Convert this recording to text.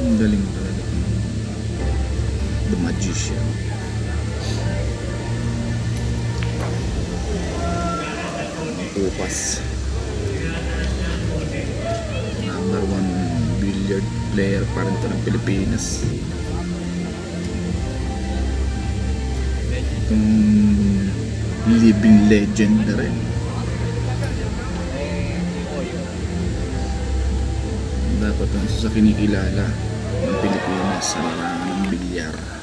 Ang galing talaga. The Magician. Upas. Number 1 billiard player pa rin ito ng Pilipinas. Itong living legend na rin. Dapat ang isa sa kinikilala ng Pilipinas sa larangan ng bilyar.